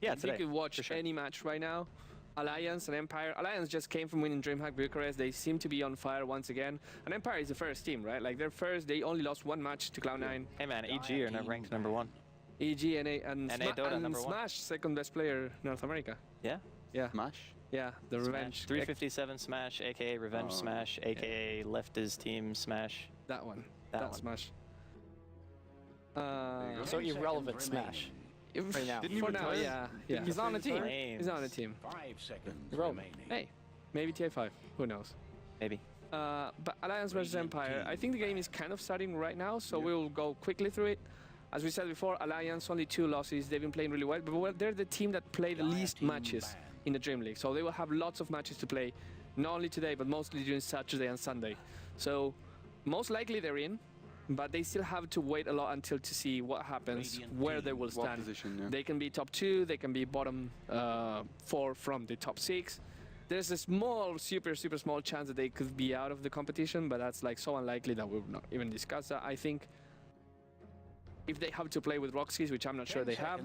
Yeah, You today, could watch sure. any match right now. Alliance and Empire. Alliance just came from winning DreamHack Bucharest. They seem to be on fire once again. And Empire is the first team, right? Like they're first. They only lost one match to Cloud9. Hey man, EG are now ranked #1. EG and Dota #1. Smash, second best player North America. Yeah. Yeah. Smash? Yeah, the Revenge. 357 Smash, aka Revenge Smash, aka Left is Team Smash. That one. That one. Smash. So irrelevant Smash. Right now. Didn't For even now, try it. yeah. He's on the team. Names. He's on the team. 5 seconds Irrelevant. remaining. Hey, maybe TA5. Who knows? Maybe. But Alliance versus Empire, I think the game is kind of starting right now, so we'll go quickly through it. As we said before, Alliance only 2 losses. They've been playing really well, but they're the team that play the least matches in the DreamLeague. So they will have lots of matches to play, not only today, but mostly during Saturday and Sunday. So most likely they're in, but they still have to wait a lot until to see what happens, where they will What stand. position, yeah. They can be top 2, they can be bottom 4 from the top 6. There's a small, super small chance that they could be out of the competition, but that's like so unlikely that we'll not even discuss that. I think if they have to play with Rockskis, which I'm not sure they have,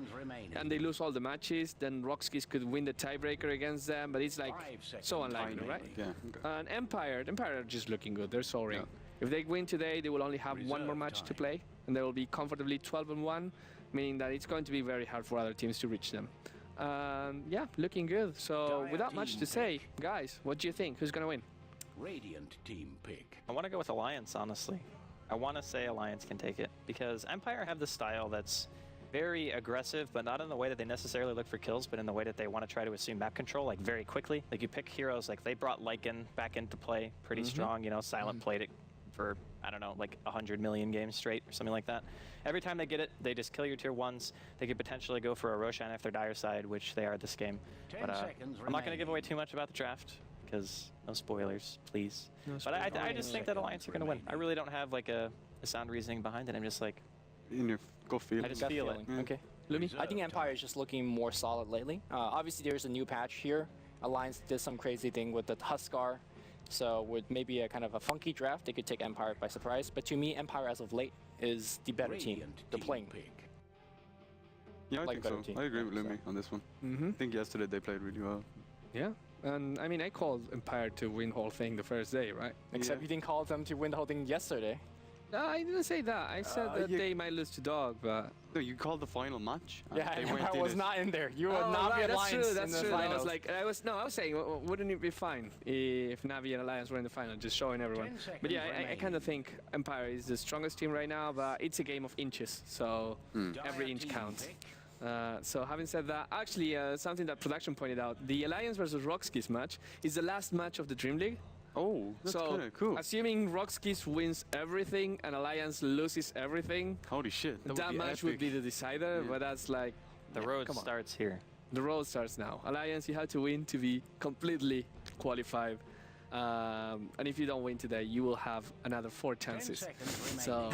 and they lose all the matches, then Rockskis could win the tiebreaker against them, but it's like so unlikely, right? Yeah. Okay. And Empire are just looking good. They're soaring. Yeah. If they win today, they will only have one more match to play, and they will be comfortably 12-1, meaning that it's going to be very hard for other teams to reach them. Yeah, looking good. So without much to say, guys, what do you think? Who's going to win? Radiant team pick. I want to go with Alliance, honestly. I want to say Alliance can take it, because Empire have the style that's very aggressive, but not in the way that they necessarily look for kills, but in the way that they want to try to assume map control, like very quickly. Like you pick heroes, like they brought Lycan back into play pretty strong, you know, Silent played it for, I don't know, like 100 million games straight or something like that. Every time they get it, they just kill your tier 1s. They could potentially go for a Roshan if they're dire side, which they are this game. 10 But seconds I'm not going to give remaining. away too much about the draft, because no spoilers, please. No But I spoilers. just think that Alliance are going to win. I really don't have like a sound reasoning behind it. I'm just like, In your gut feel. I just Gut feel feeling. it. Okay. Lumi? I think Empire is just looking more solid lately. Obviously, there's a new patch here. Alliance did some crazy thing with the Huskar. So with maybe a kind of a funky draft, they could take Empire by surprise. But to me, Empire as of late is the better team. Radiant They're team playing. pick. Yeah, I like think better so. team. I agree with Lumi on this one. I think yesterday they played really well. Yeah. And I mean, I called Empire to win whole thing the first day, right? Except you didn't call them to win the whole thing yesterday. No, I didn't say that. I said that you- they might lose to Dog, but... No, you called the final match. and Yeah, they weren't Empire in was it. not in there. You would Oh, not be right, that's Alliance true, in that's the true. I finals. was like, I was saying, wouldn't it be fine if NaVi and Alliance were in the final, just showing everyone? 10 seconds But yeah, I remaining. kind of think Empire is the strongest team right now, but it's a game of inches, so every Dire inch team counts. pick. So having said that, actually something that production pointed out, the Alliance versus Rockskis match is the last match of the DreamLeague. Oh, that's So kind of cool. assuming Rockskis wins everything and Alliance loses everything, Holy shit. that match would be the decider, but that's like, The road Come on. starts here. the road starts now. Alliance, you have to win to be completely qualified. And if you don't win today, you will have another 4 10 chances. seconds So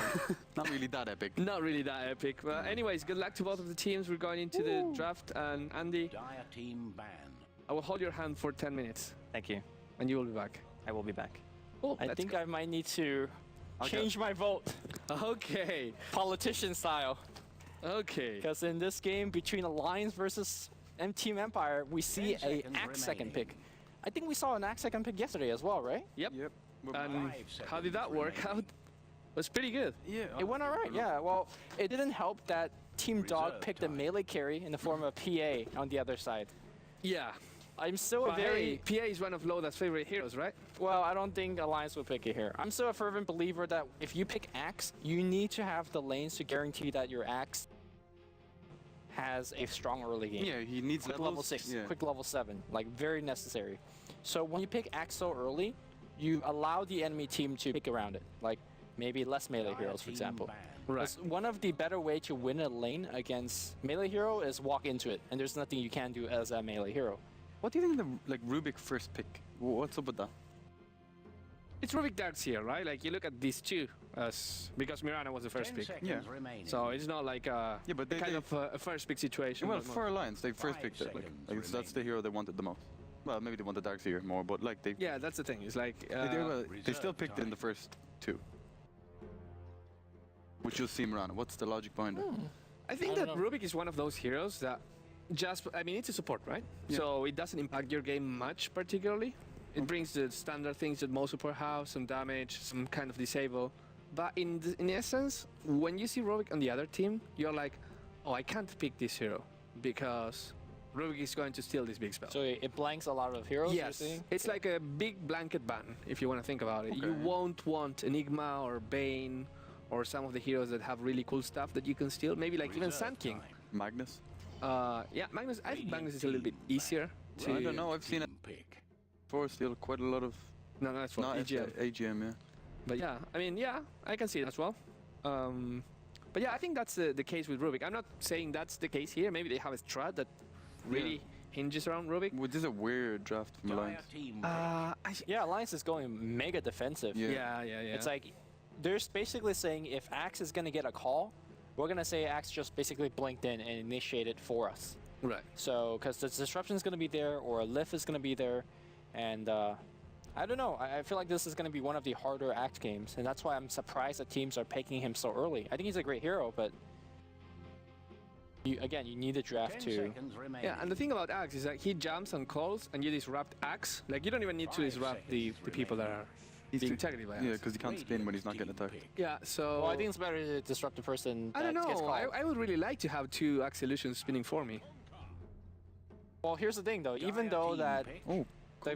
Not really that epic. not really that epic. But anyways, good luck to both of the teams. We're going into the draft. And Andy, Dire team ban. I will hold your hand for 10 minutes Thank you. and you will be back. I will be back. Cool. I think I might need to Okay. change my vote, Okay. politician style. Okay. Because in this game between Alliance versus Team Empire, we see 10 a seconds Axe second remaining. pick. I think we saw an Axe second pick yesterday as well, right? Yep. Yep. And 5 how did that seconds work out? remaining. It was pretty good. yeah. It went alright, yeah. Well, it didn't help that Team Dog Reserve picked a time. melee carry in the form of PA on the other side. Yeah. I'm still a But very... hey, PA is one of Loda's favorite heroes, right? Well, I don't think Alliance would pick it here. I'm still a fervent believer that if you pick Axe, you need to have the lanes to guarantee that your Axe has a strong early game. Yeah, he needs Quick levels. level 6, Yeah. quick level 7, like very necessary. So when you pick Axe so early, you allow the enemy team to pick around it, like maybe less melee Dire heroes, for team example. ban. Right. 'Cause one of the better way to win a lane against melee hero is walk into it, and there's nothing you can do as a melee hero. What do you think of the Rubik first pick? What's up with that? It's Rubik Darts here, right? Like you look at these two, because Mirana was the first 10 pick. seconds Yeah. remaining. So it's not like a Yeah, but they, kind of a first pick situation. well, but for Alliance, they first 5 picked it. Like, seconds that's the hero they wanted the most. Well, maybe they wanted Darkseer more, but like they yeah, that's the thing. It's like they still Reserve picked in the time. first 2. Which you'll see Mirana. What's the logic behind it? I think I that don't know. Rubik is one of those heroes that just, I mean, it's a support, right? Yeah. So it doesn't impact your game much particularly. It brings the standard things that most support have, some damage, some kind of disable. But in essence, when you see Rubik on the other team, you're like, oh, I can't pick this hero because Rubik is going to steal this big spell. So it blanks a lot of heroes, you're Yes, saying? it's like a big blanket ban, if you want to think about it. Okay. You won't want Enigma or Bane or some of the heroes that have really cool stuff that you can steal. Maybe like even Sand King. Magnus? Yeah, Magnus, I think Magnus is a little bit easier to... I don't know, I've seen it Pick. before, still quite a lot of... No, that's for Not EGM. AGM, yeah. But yeah, I mean, yeah, I can see it as well. But yeah, I think that's the case with Rubik. I'm not saying that's the case here. Maybe they have a strat that really hinges around Rubik. Well, this is a weird draft from Dire Alliance. team Yeah, Alliance is going mega defensive. Yeah. Yeah. It's like they're basically saying if Axe is going to get a call, we're going to say Axe just basically blinked in and initiated for us. right. So, because the disruption is going to be there, or a lift is going to be there, and I don't know. I feel like this is going to be one of the harder Axe games, and that's why I'm surprised that teams are picking him so early. I think he's a great hero, but you need the draft 10 to. seconds remaining. Yeah, and the thing about Axe is that he jumps on calls and you disrupt Axe. Like, you don't even need to 5 disrupt the people that are being targeted by Axe. Yeah, because he can't spin when he's not getting Radiant attacked. team pick. Yeah, so... Well, I think it's better to disrupt the person I that don't gets know. called. I would really like to have 2 Axe illusions spinning for me. Well, here's the thing, though. Even Dire though team that pick. Oh,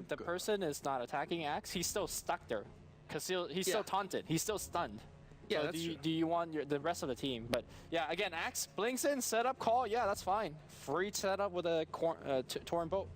the person is not attacking Axe, he's still stuck there. Because he's still taunted. He's still stunned. Yeah, So that's true. do you want the rest of the team? But yeah, again, Axe blinks in, setup, call. Yeah, that's fine. Free setup with a Torrent Boat.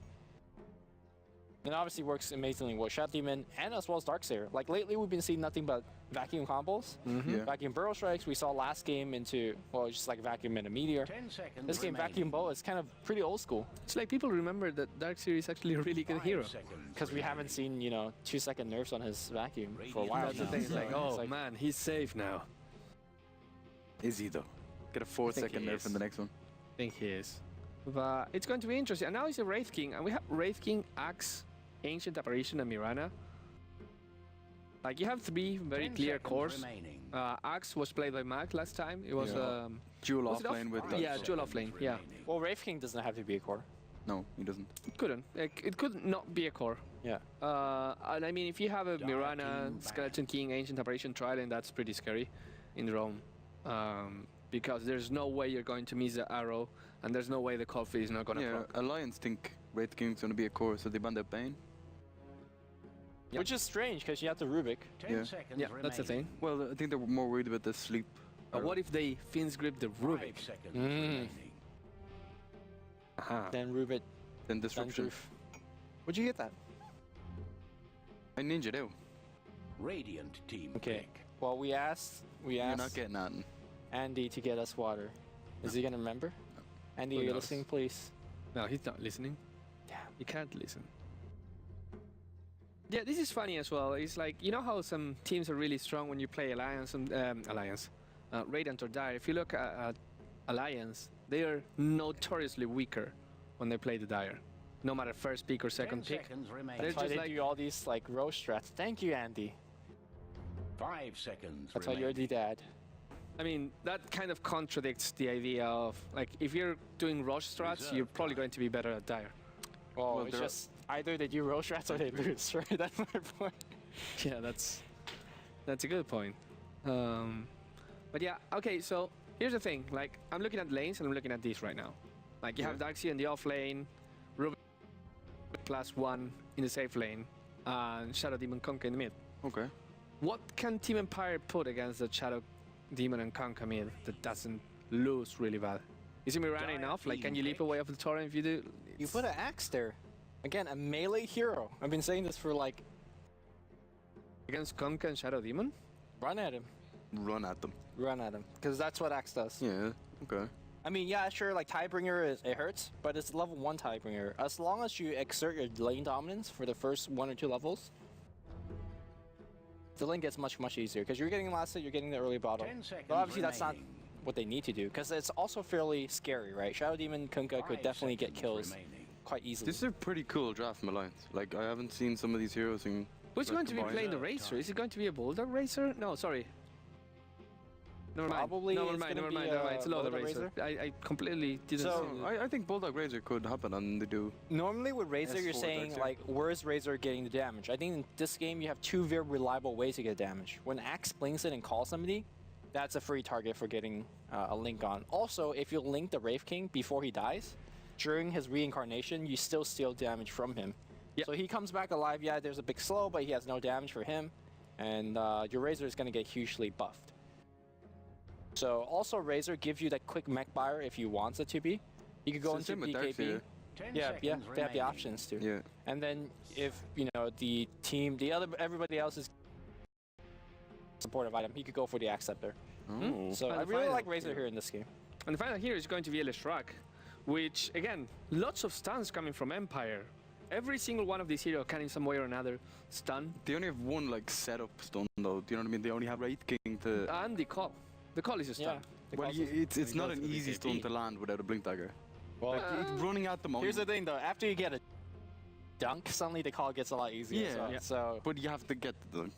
And obviously works amazingly with Shadow Demon and as well as Darkseer. Like lately, we've been seeing nothing but vacuum combos. yeah. Vacuum Burrow Strikes. We saw last game into, well, just like vacuum and a Meteor. 10 seconds This game, remaining. Vacuum Bow is kind of pretty old school. It's like people remember that Darkseer is actually a really good 5 hero. seconds Because we haven't seen, 2-second nerfs on his vacuum for a while That's the now. thing. It's like, So oh man, he's safe now. Is he though? Get a 4-second he nerf is. in the next one. I think he is. But it's going to be interesting. And now he's a Wraith King, and we have Wraith King, Axe, Ancient Apparition, and Mirana. Like, you have 3 very 10 clear seconds cores. remaining. Axe was played by Mac last time. It was, Yeah. Dual was it offlane with Yeah, Dark. dual offlane, yeah. remaining. Well, Wraith King doesn't have to be a core. No, he doesn't. It couldn't. It could not be a core. Yeah. And I mean, if you have a Dark Mirana, King Skeleton King, Ancient Apparition, Trident, that's pretty scary in their own. Because there's no way you're going to miss the arrow, and there's no way the coffee is not going to Yeah, proc. Alliance think Wraith King's gonna be a core, so they ban their Bane. Yeah. Which is strange because you have the Rubik. 10 Yeah. seconds Yeah, that's the remaining. thing. Well, I think they're more worried about the sleep. But what if they Finn's grip the 5 Rubik? seconds Mm. remaining. Aha. Then Rubik. Then disruption. Where'd you get that? I ninja out. Radiant team Okay. pick. Well, we asked You're not getting nothing. Andy to get us water. Is he gonna remember? Andy, Who are you knows? listening, please? No, he's not listening. Damn. He can't listen. Yeah, this is funny as well. It's like, you know how some teams are really strong when you play Alliance and Radiant or Dire. If you look at Alliance, they are notoriously weaker when they play the Dire. No matter first pick or 10 second pick. seconds remaining. They're That's why just they like- do all these like roast strats. Thank you, Andy. 5 seconds That's why you're remaining. the dad. I mean, that kind of contradicts the idea of, like, if you're doing rush strats, you're Reserve probably time. going to be better at Dire. Well, Well, it's there are- just either they do roast strats or they lose, right? That's my point. Yeah, that's a good point. But yeah, okay, so here's the thing. Like, I'm looking at lanes and I'm looking at these right now. Like, you have Darkseer in the off lane, Rubik +1 in the safe lane, and Shadow Demon Conquer in the mid. Okay. What can Team Empire put against the Shadow Demon and Conquer mid that doesn't lose really bad? Is it Mirana Dire enough? Like, can team you leap pick. away off the torrent if you do? You put an axe there. Again, a melee hero. I've been saying this for like, Against Conquer and Shadow Demon? run at him. Run at them. Run at him. Because that's what axe does. Yeah. Okay. I mean, yeah, sure, like Tidebringer, it hurts, but it's level 1 Tidebringer. As long as you exert your lane dominance for the first 1 or 2 levels, the lane gets much, much easier. Because you're getting last hit, you're getting the early bottle. 10 seconds But obviously that's not remaining. what they need to do, because it's also fairly scary, right? Shadow Demon Kunkka could 5 definitely get seconds kills remaining. quite easily. This is a pretty cool draft from Alliance. Like, I haven't seen some of these heroes in... Who's Like going to be combined. playing the Reserve Racer? time. Is it going to be a Bulldog Racer? No, sorry. Never mind. Probably Never is mind. gonna Never mind. be, Never mind. It's Loda Loda Razor. I completely didn't. So, see I think Bulldog Razor could happen, and they do. Normally with Razor, you're S4 saying Darkseer. like, where's Razor getting the damage? I think in this game you have two very reliable ways to get damage. When Axe blinks it and calls somebody, that's a free target for getting a link on. Also, if you link the Wraith King before he dies, during his reincarnation, you still steal damage from him. Yep. So he comes back alive. Yeah, there's a big slow, but he has no damage for him, and your Razor is going to get hugely buffed. So also Razor gives you that quick mech buyer if you want it to be. You could go into Same with BKB. Darkseer. 10 Yeah, seconds they have the remaining. options too. Yeah. And then if you know the team, everybody else is supportive item, he could go for the Axe Scepter. Oh. So And I the really final like Razor here. here in this game. And the final here is going to be Leshrac, which again, lots of stuns coming from Empire. Every single one of these heroes can in some way or another stun. They only have one like setup stun though. Do you know what I mean? They only have Wraith King to. And the call. The call is a stun. The Well, calls is- it's he not goes an for the easy BKB. stun to land without a blink dagger. well, Like, it's running at the moment. here's the thing though, after you get a dunk, suddenly the call gets a lot easier. Yeah. as well. Yeah. So, But you have to get the dunk.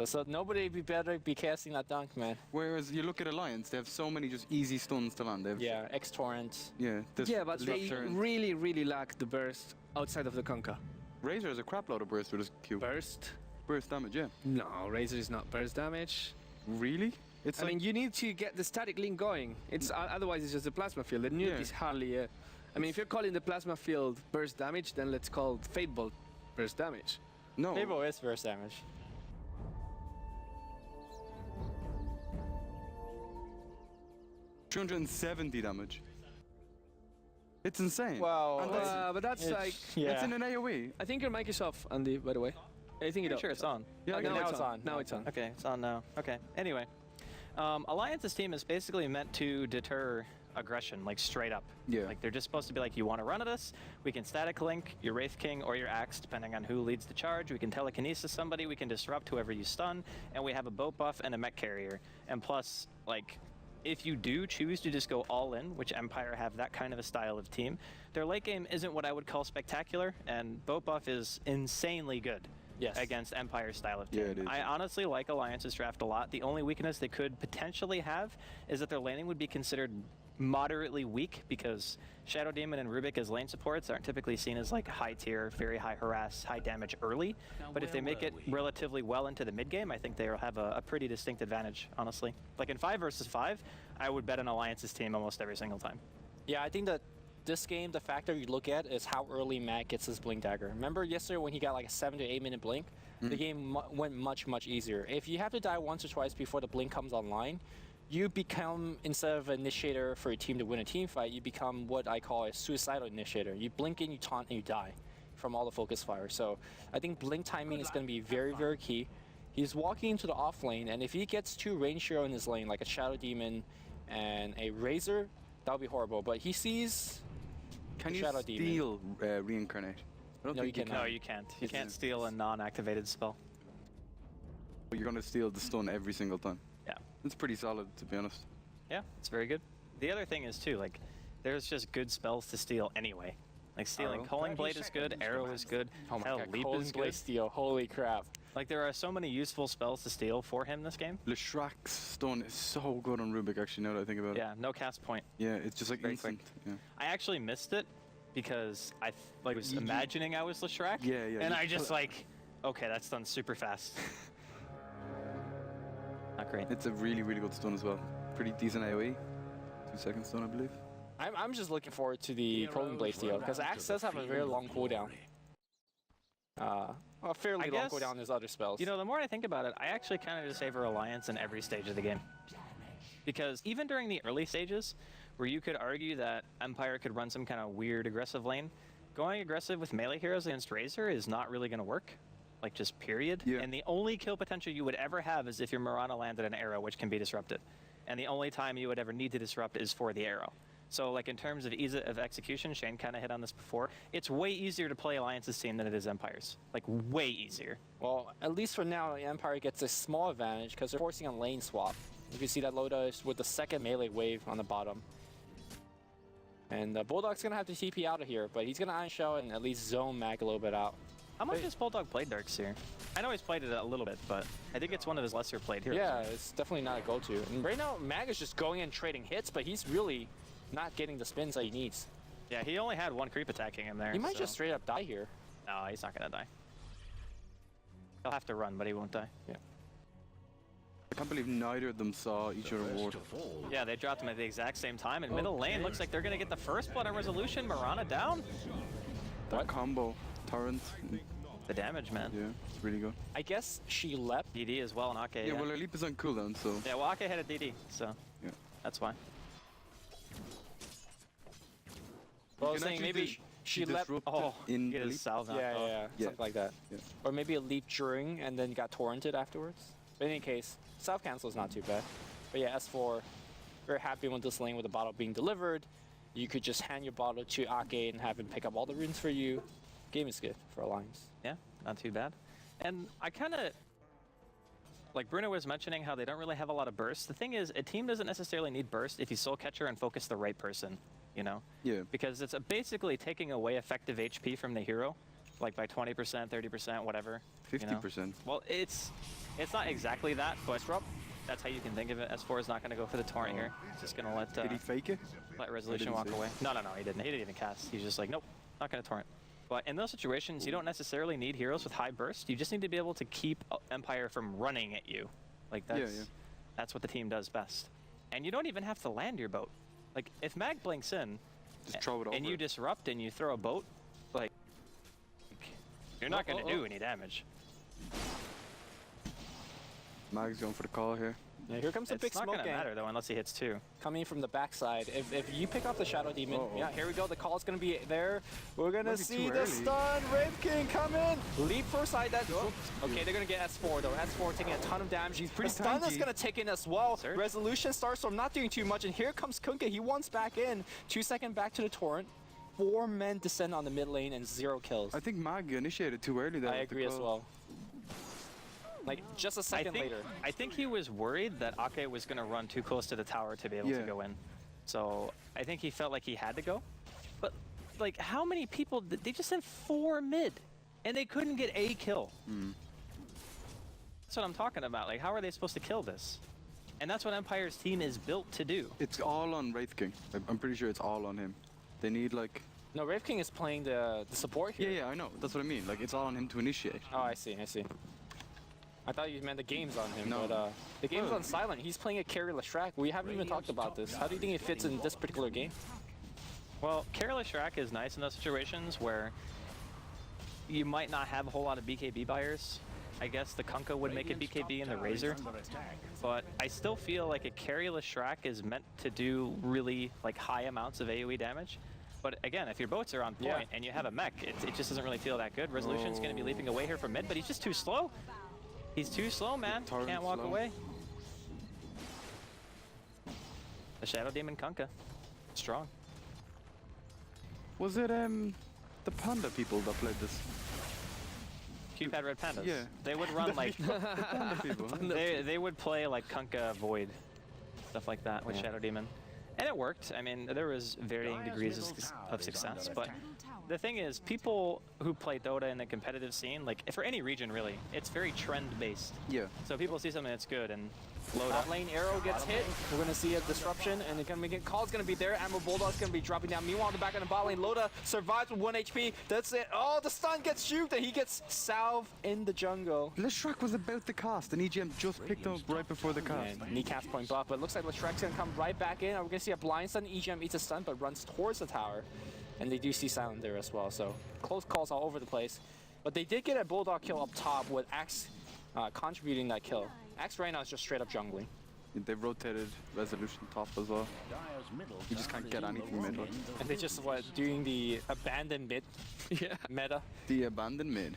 so nobody better be casting that dunk, man. Whereas you look at Alliance, they have so many just easy stuns to land. They have, Yeah, X Torrent. Yeah. This Yeah, but they Disruptor and- really, really lack the burst outside of the Conker. Razor has a crap load of burst with his Q. Burst? Burst damage, yeah. No, Razor is not burst damage. Really? It's I like mean, you need to get the static link going. It's otherwise it's just a plasma field. The nuke Yeah. is hardly. I mean, if you're calling the plasma field burst damage, then let's call Fate Bolt burst damage. no. Fable is burst damage. $270 damage. It's insane. Well, And that's, But that's like. yeah. it's in an AoE. I think your mic is off, Andy. By the way, I think Pretty sure it's on. Yeah, I now, can- it's on. Now it's on. Okay, it's on now. Okay. Anyway, Alliance's team is basically meant to deter aggression, like straight up. Yeah. Like they're just supposed to be like, you want to run at us? We can static link your Wraith King or your Axe, depending on who leads the charge. We can telekinesis somebody. We can disrupt whoever you stun, and we have a boat buff and a mech carrier. And plus, like, if you do choose to just go all in, which Empire have that kind of a style of team, their late game isn't what I would call spectacular, and boat buff is insanely good. Yes. Against Empire's style of team. Yeah, it is. I honestly like Alliance's draft a lot. The only weakness they could potentially have is that their laning would be considered moderately weak because Shadow Demon and Rubik as lane supports aren't typically seen as like high tier, very high harass, high damage early. But if they make it relatively well into the mid game, I think they'll have a pretty distinct advantage, honestly. Like in 5 versus 5, I would bet on Alliance's team almost every single time. Yeah, I think that this game, the factor you look at is how early Matt gets his blink dagger. Remember yesterday when he got like a 7 to 8 minute blink? The game went much, much easier. If you have to die once or twice before the blink comes online, you become, instead of an initiator for your team to win a team fight, you become what I call a suicidal initiator. You blink in, you taunt, and you die from all the focus fire. So I think blink timing is going to be very, very key. He's walking into the off lane, and if he gets 2 range hero in his lane, like a Shadow Demon and a Razor, that would be horrible. But he sees Can the you Shadow Demon. steal reincarnate? I don't No, think you can. cannot. No, you can't. You It's- can't steal a non-activated spell. You're going to steal the stun every single time. Yeah. It's pretty solid, to be honest. Yeah, it's very good. The other thing is too, like, there's just good spells to steal anyway. Like stealing Arrow. Culling 30 Blade is good, seconds Arrow to is good, Oh my hell, god, Leap Colin is Blade good. Steel, holy crap. Like there are so many useful spells to steal for him this game. Leshrac's stun is so good on Rubik, actually, now that I think about it. Yeah, no cast point. Yeah, it's just like Very instant. Yeah. I actually missed it because I was You- imagining I was Leshrac. Yeah, yeah, And you I just like, okay, that's done super fast. Not great. It's a really, really good stun as well. Pretty decent AoE. 2 seconds stun, I believe. I'm just looking forward to the Colin Blade Steel, because Axe does have a very long cooldown. A fairly I long guess, cooldown as other spells. You know, the more I think about it, I actually kind of just favor Alliance in every stage of the game. Because even during the early stages, where you could argue that Empire could run some kind of weird aggressive lane, going aggressive with melee heroes against Razor is not really going to work. Like, just period. Yeah. And the only kill potential you would ever have is if your Mirana landed an arrow, which can be disrupted. And the only time you would ever need to disrupt is for the arrow. So, like, in terms of ease of execution, Shane kind of hit on this before, it's way easier to play Alliance's team than it is Empire's. Like, way easier. Well, at least for now, Empire gets a small advantage because they're forcing a lane swap. You can see that Loda with the second melee wave on the bottom. And Bulldog's going to have to TP out of here, but he's going to Iron Shell and at least zone Mag a little bit out. How much has Bulldog played Darks here? I know he's played it a little bit, but I think it's one of his lesser played heroes. Yeah, it's definitely not a go-to. And right now, Mag is just going and trading hits, but he's really not getting the spins that he needs. Yeah, he only had one creep attacking him there. He might so. just straight up die here. No, he's not gonna die. He'll have to run, but he won't die. Yeah. I can't believe neither of them saw each other ward. Yeah, they dropped him at the exact same time. In middle lane, looks like they're gonna get the first blood on Resolution. Marana down. That combo, Torrent, The damage, man. yeah, it's really good. I guess she leapt. DD as well, and Ake. Yeah, well, Leap is on cooldown, so. Yeah, well, Ake had a DD, so Yeah. that's why. Well, I was can saying actually maybe do- she do leapt. disrupt Oh, in get the his leap. salve out. Yeah, Oh. Yeah. something like that. Yeah. Or maybe a leap during and then got torrented afterwards. But in any case, self cancel is not too bad. But yeah, S4, very happy with this lane with the bottle being delivered. You could just hand your bottle to Ake and have him pick up all the runes for you. Game is good for Alliance. Yeah, not too bad. And I kind of, like Bruno was mentioning how they don't really have a lot of burst. The thing is, a team doesn't necessarily need burst if you soul catcher and focus the right person, you know? Yeah. Because it's basically taking away effective HP from the hero, like by 20%, 30%, whatever. you know? 50%. Well, it's not exactly that, but that's how you can think of it. S4 is not going to go for the torrent here. He's just going to let Did he fake it? let Resolution didn't walk see. away. No, he didn't. He didn't even cast. He's just like, nope, not going to torrent. But in those situations, you don't necessarily need heroes with high burst. You just need to be able to keep Empire from running at you. Like that's what the team does best. And you don't even have to land your boat. Like if Mag blinks in, Just throw it over. and you disrupt and you throw a boat, like you're not going to do any damage. Mag's going for the call here. Yeah, here comes the big It's not smoke going to gang matter though unless he hits two. coming from the backside. If you pick off the Shadow Demon, Uh-oh. yeah, here we go. The call's going to be there. We're going to Might be see too the early. stun. Wraith King come in. Leap first side. That. Okay, they're going to get S4 though. S4 taking a ton of damage. He's pretty stun is tanky. going to take in as well. Sir? Resolution Starstorm not doing too much. And here comes Kunkka. He wants back in. 2-second back to the Torrent. 4 men descend on the mid lane and 0 kills. I think Mag initiated too early there. I with the agree as call. well. Like, just a second later. I think he was worried that Ake was going to run too close to the tower to be able to Yeah. go in. So I think he felt like he had to go. But like, how many people? They just sent 4 mid, and they couldn't get a kill. That's what I'm talking about. Like, how are they supposed to kill this? And that's what Empire's team is built to do. It's all on Wraith King. I'm pretty sure it's all on him. They need like. No, Wraith King is playing the support here. Yeah, I know. That's what I mean. Like it's all on him to initiate. Oh, I see. I thought you meant the game's on him, No. but the game's Oh. on silent. He's playing a carry Leshrac. We haven't even talked about this. How do you think it fits in this particular game? Well, Careless Shrek is nice in those situations where you might not have a whole lot of BKB buyers. I guess the Kunkka would make a BKB in the Razor, but I still feel like a carryless Shrek is meant to do really like high amounts of AoE damage. But again, if your boats are on point and you have a mech, it just doesn't really feel that good. Resolution's going to be leaping away here from mid, but he's just too slow. He's too slow, man. Torrent's Can't walk slow. away. The Shadow Demon Kunkka. Strong. Was it the Panda people that played this? Cupid Red Pandas. Yeah. They would run like... The Panda people. Huh? they would play like Kunkka Void. Stuff like that with Yeah. Shadow Demon. And it worked. I mean, there was varying degrees of success, but the thing is, people who play Dota in the competitive scene, like for any region really, it's very trend-based. Yeah. So people see something that's good and load Top up. lane arrow gets hit. We're going to see a disruption, and it's going to be call's going to be there. Amber Bulldog's going to be dropping down. Meanwhile, in the back of the bot lane, Loda survives with 1 HP. That's it. Oh, the stun gets shoot, and he gets salve in the jungle. Leshrac was about to cast, and EGM just picked up right before the cast. And kneecaps point buff, but it looks like Leshrek's going to come right back in. We're going to see a blind stun. EGM eats a stun, but runs towards the tower. And they do see silent there as well, so close calls all over the place. But they did get a Bulldog kill up top with Axe contributing that kill. Axe right now is just straight up jungling. They rotated Resolution top as well. You just can't get anything mid. Like. And they just, doing the abandoned mid meta. The abandoned mid.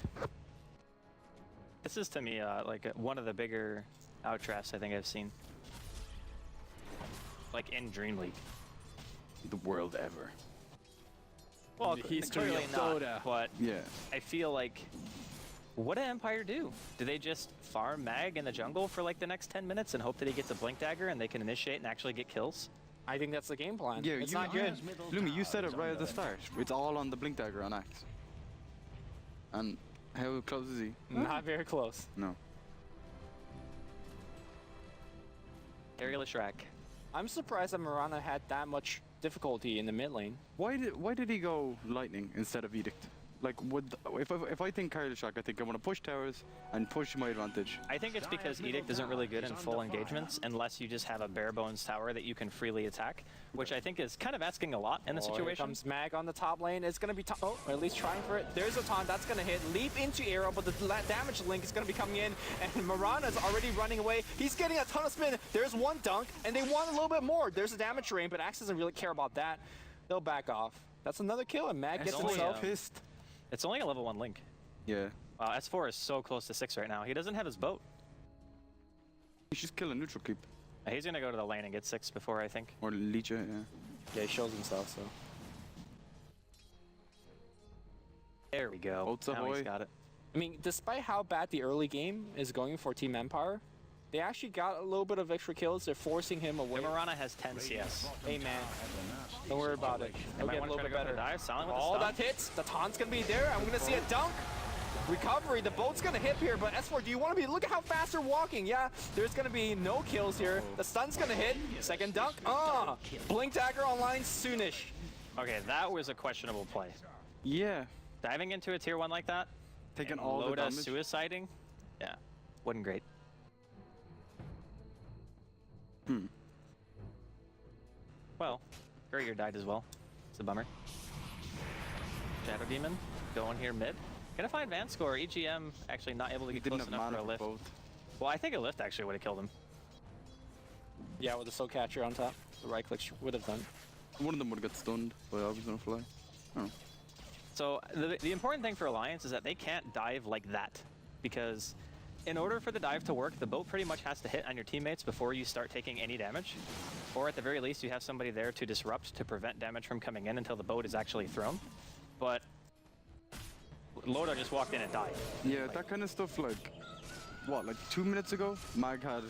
This is to me like one of the bigger outdrafts I think I've seen. Like in DreamLeague. The world ever. Well, The history clearly of not, Dota. but Yeah. I feel like, what did Empire do? Do they just farm Mag in the jungle for like the next 10 minutes and hope that he gets a Blink Dagger and they can initiate and actually get kills? I think that's the game plan. Yeah, it's you, not good. Lumi, you said it right at the start. It's all on the Blink Dagger on Axe. And How close is he? Not very close. No. Aerial Shrek. I'm surprised that Mirana had that much difficulty in the mid lane. Why did he go lightning instead of edict? Like, if I think Carly Shock, I think I want to push towers and push my advantage. I think it's because Edict isn't really good in full engagements unless you just have a bare bones tower that you can freely attack, which I think is kind of asking a lot in the Here situation. comes Mag on the top lane. It's going to be or at least trying for it. There's a taunt that's going to hit. Leap into arrow, but the damage link is going to be coming in, and Mirana's already running away. He's getting a ton of spin. There's one dunk, and they want a little bit more. There's a damage drain, but Axe doesn't really care about that. They'll back off. That's another kill, and Mag gets himself pissed. It's only a level 1 Link. Yeah. S4 is so close to 6 right now. He doesn't have his boat. He should kill a neutral creep. He's going to go to the lane and get 6 before, I think. Or leech it, yeah. Yeah, he shows himself, so. There we go. Ults Now he's ahoy. got it. I mean, despite how bad the early game is going for Team Empire, they actually got a little bit of extra kills. They're forcing him away. Mirana has 10 CS. Hey, man. Don't worry about it. He'll Might get a wanna little try to bit go for better. the dive. Silent with the Oh, stun. that hits. The taunt's going to be there. I'm going to see a dunk. Recovery. The boat's going to hit here, but S4, do you want to be... Look at how fast they're walking. Yeah, there's going to be no kills here. The stun's going to hit. Second dunk. Blink dagger online soonish. Okay, that was a questionable play. Yeah. Diving into a tier 1 like that, Taking and all the Loda damage. suiciding, yeah, wasn't great. Well, Courier died as well. It's a bummer. Shadow Demon going here mid. Gonna find Van score. EGM actually not able to He get didn't close have enough for mana a for lift. both. Well, I think a lift actually would have killed him. Yeah, with the soul catcher on top. The right click would have done. One of them would have got stunned, but I was gonna fly. Oh. So the important thing for Alliance is that they can't dive like that, because in order for the dive to work, the boat pretty much has to hit on your teammates before you start taking any damage, or at the very least you have somebody there to disrupt to prevent damage from coming in until the boat is actually thrown. But Loda just walked in and died. Yeah, that kind of stuff, like, what, like 2 minutes ago, Mag had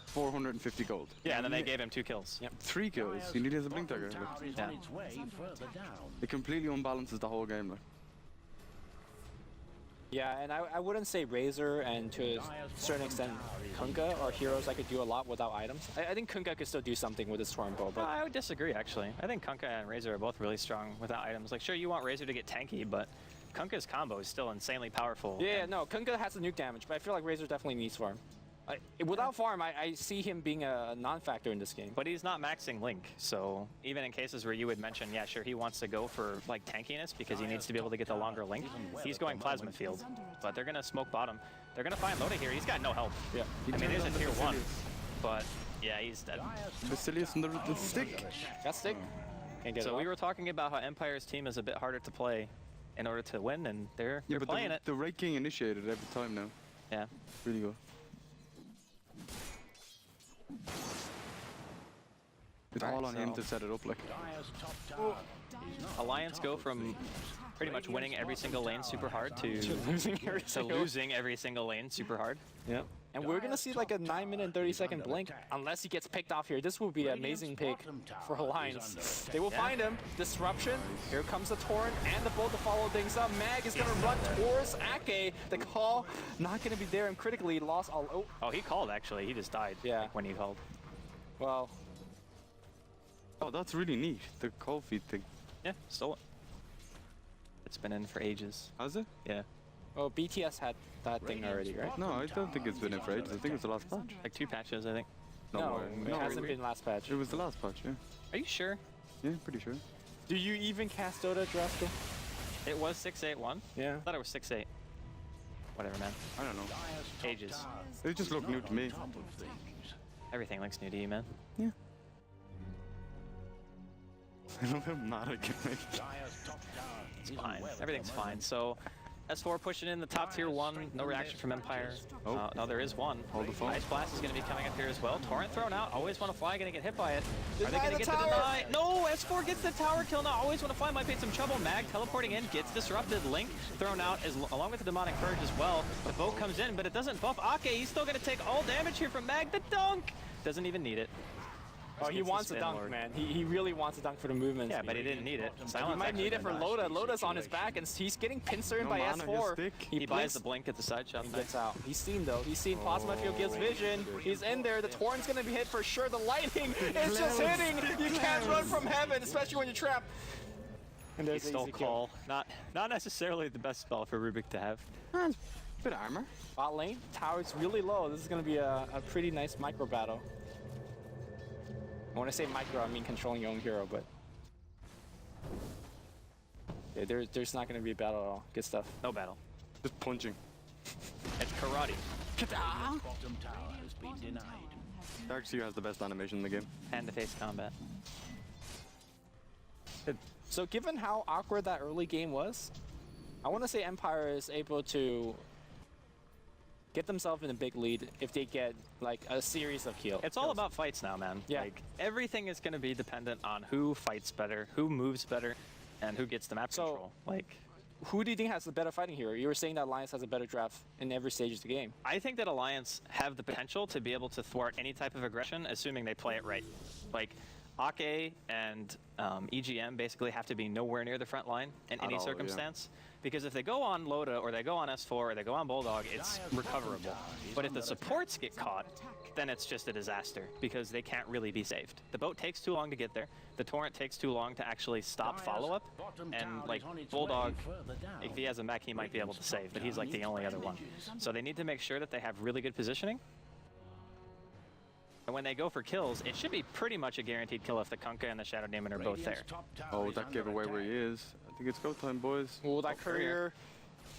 450 gold. Yeah, and then they gave him 2 kills. Yep. 3 kills. He needed a blink dagger. Tower Like, is Yeah. on its way further down. it completely unbalances the whole game. Like. Yeah, and I wouldn't say Razor and to a certain extent Kunkka are heroes that could do a lot without items. I think Kunkka could still do something with his Storm Bow, but I would disagree, actually. I think Kunkka and Razor are both really strong without items. Like, sure, you want Razor to get tanky, but Kunkka's combo is still insanely powerful. yeah, no, Kunkka has the nuke damage, but I feel like Razor definitely needs farm. Without farm, I see him being a non-factor in this game. But he's not maxing Link, so even in cases where you would mention, yeah, sure, he wants to go for like tankiness because he needs to be able to get the longer Link, he's going Plasma Field. But they're gonna smoke bottom. They're gonna find Loda here. He's got no help. Yeah. I mean, he's in tier 1, but yeah, he's dead. Basilius and the stick. Got stick. Can't get it So we off. were talking about how Empire's team is a bit harder to play in order to win, and they're Yeah, but playing it. the Red King initiated every time now. Yeah. Really good. It's all on him to set it up, like. Dire's top tower is not Alliance go from pretty much winning every single lane super hard to losing every to single. losing every single lane super hard. Yep. And we're gonna see like a 9-minute and 30-second blink, unless he gets picked off here. This will be an amazing pick for Alliance. They will find him. Disruption. Here comes the torrent and the bolt to follow things up. Mag is gonna run towards Ake. The call not gonna be there, and critically lost all. Oh, Oh, he called actually. He just died. Yeah. When he called. well. Oh, that's really neat. The cold feet thing. Yeah, stole it. It's been in for ages. Has it? Yeah. Oh, BTS had that thing already, right? No, I don't think it's been in for ages. I think it's the last patch. Like 2 patches, I think. No, it no, hasn't been last patch. It was the last patch, yeah. Are you sure? Yeah, pretty sure. Do you even cast Dota, Drafto? It was 681. Yeah. I thought it was 6-8. Whatever, man. I don't know. Dire's top Ages. tower It just looked new to me. top of things. Everything looks new to you, man. Yeah. I don't know how mad I can make. Dire's top tower It's is fine. well at Everything's the fine. So, S4 pushing in the top tier 1. No reaction from Empire. Oh. No, there is one. Hold the phone. Ice Blast is going to be coming up here as well. Torrent thrown out. Always want to fly. Going to get hit by it. Are they Deny going to the get the tower. deny? No, S4 gets the tower kill. Now always want to fly. Might be some trouble. Mag teleporting in. Gets disrupted. Link thrown out along with the Demonic Purge as well. The boat comes in, but it doesn't buff Ake. He's still going to take all damage here from Mag. The dunk! Doesn't even need it. Oh, he Gets the wants a spin dunk, lord. man. He really wants a dunk for the movement. Yeah, but he didn't need it. He Silence might actually need it for did. Loda. Loda's on his back, and he's getting pincer in No by mana, he'll S4. stick. He buys blinks, the blink at the side shot. he gets out. He's seen, though. He's seen Plasma Field gives vision. He's in there. The Torrent's going to be hit for sure. The lightning is just hitting. You can't run from heaven, especially when you're trapped. And He there's the stole easy kill. call. Not necessarily the best spell for Rubik to have. Bit of armor. Bot lane, tower's really low. This is going to be a pretty nice micro battle. When I say micro, I mean controlling your own hero, but yeah, there's not going to be a battle at all. Good stuff. No battle. Just punching. It's karate. Bottom tower has been denied. Dark Seer has the best animation in the game. Hand-to-face combat. So given how awkward that early game was, I want to say Empire is able to get themselves in a big lead if they get like a series of kills. It's all about fights now, man. Yeah. Like, everything is going to be dependent on who fights better, who moves better, and who gets the map So- control. Like, Who do you think has the better fighting hero? You were saying that Alliance has a better draft in every stage of the game. I think that Alliance have the potential to be able to thwart any type of aggression, assuming they play it right. Like, Ake and EGM basically have to be nowhere near the front line in At any all, yeah. circumstance. Because if they go on Loda, or they go on S4, or they go on Bulldog, it's recoverable. But if the supports get caught, then it's just a disaster, because they can't really be saved. The boat takes too long to get there. The Torrent takes too long to actually stop follow-up. And, like, Bulldog, if he has him back, he might be able to save, but he's, like, the only other one. So they need to make sure that they have really good positioning. And when they go for kills, it should be pretty much a guaranteed kill if the Kunkka and the Shadow Demon are both there. Oh, that gave away where he is. I think it's go time, boys. Oh, that courier.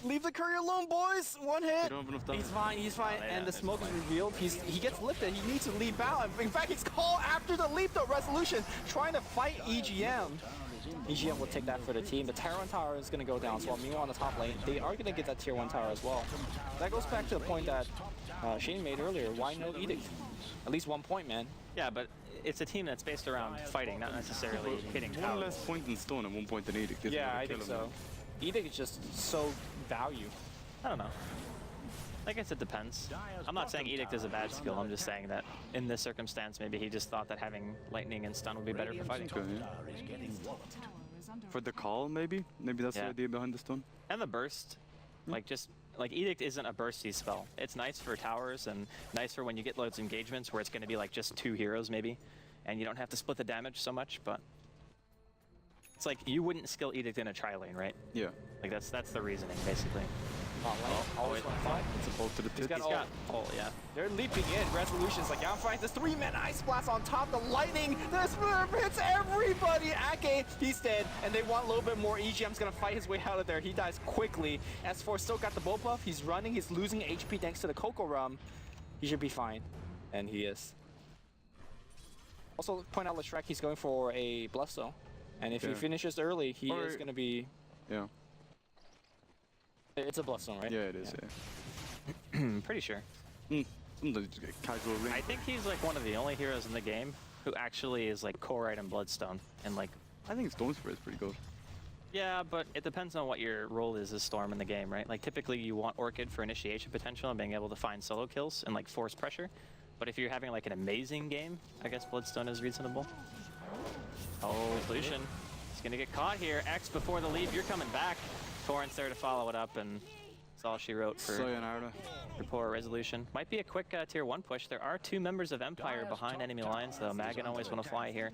Leave the courier alone, boys. One hit. They don't have enough time. He's fine. He's fine. Oh, And yeah, the smoke is revealed. He gets lifted. He needs to leap out. In fact, he's called after the leap, though. Resolution trying to fight EGM. EGM will take that for the team. The Tier 1 tower is going to go down. So while Mio on the top lane, they are going to get that Tier 1 tower as well. That goes back to the point that Shane made earlier. Why no Edict? At least 1 point, man. Yeah, but it's a team that's based around fighting, not necessarily hitting One towers. less point in stone and 1 point in Edict. isn't Yeah, gonna I kill think him, so. man. Edict is just so value. I don't know. I guess it depends. I'm not saying Edict is a bad skill, I'm just saying that in this circumstance, maybe he just thought that having lightning and stun would be better for fighting. Okay, yeah. For the call, maybe? Maybe that's Yeah. the idea behind the stun. And the burst, like Edict isn't a bursty spell. It's nice for towers and nice for when you get loads of engagements where it's going to be like just 2 heroes maybe, and you don't have to split the damage so much, but it's like you wouldn't skill Edict in a tri-lane, right? Yeah. Like that's the reasoning basically. Always want to fight. It's a bolt to the tip. got He's got yeah. They're leaping in. Resolution's like, I'm fighting this 3-man ice blast on top. The lightning. The smurf hits everybody. Ake, he's dead. And they want a little bit more. EGM's gonna fight his way out of there. He dies quickly. S4 still got the bow buff. He's running. He's losing HP thanks to the Coco Rum. He should be fine. And he is. Also, point out Leshrac, he's going for a Bloodstone. And if he Yeah. finishes early, he Or- is gonna be. Yeah. It's a Bloodstone, right? Yeah, it is, yeah. I'm pretty sure. Sometimes just get casual ring. I think he's like one of the only heroes in the game who actually is like core item Bloodstone and like I think Stone Spray is pretty good. yeah, but it depends on what your role is as Storm in the game, right? Like typically you want Orchid for initiation potential and being able to find solo kills and like force pressure. But if you're having like an amazing game, I guess Bloodstone is reasonable. Oh, Lucian. He's gonna get caught here. X before the leap, you're coming back. Torrent's there to follow it up, and that's all she wrote for Sayonara. poor Resolution. Might be a quick Tier 1 push. There are 2 members of Empire behind enemy lines, though. Mag and always want to fly here.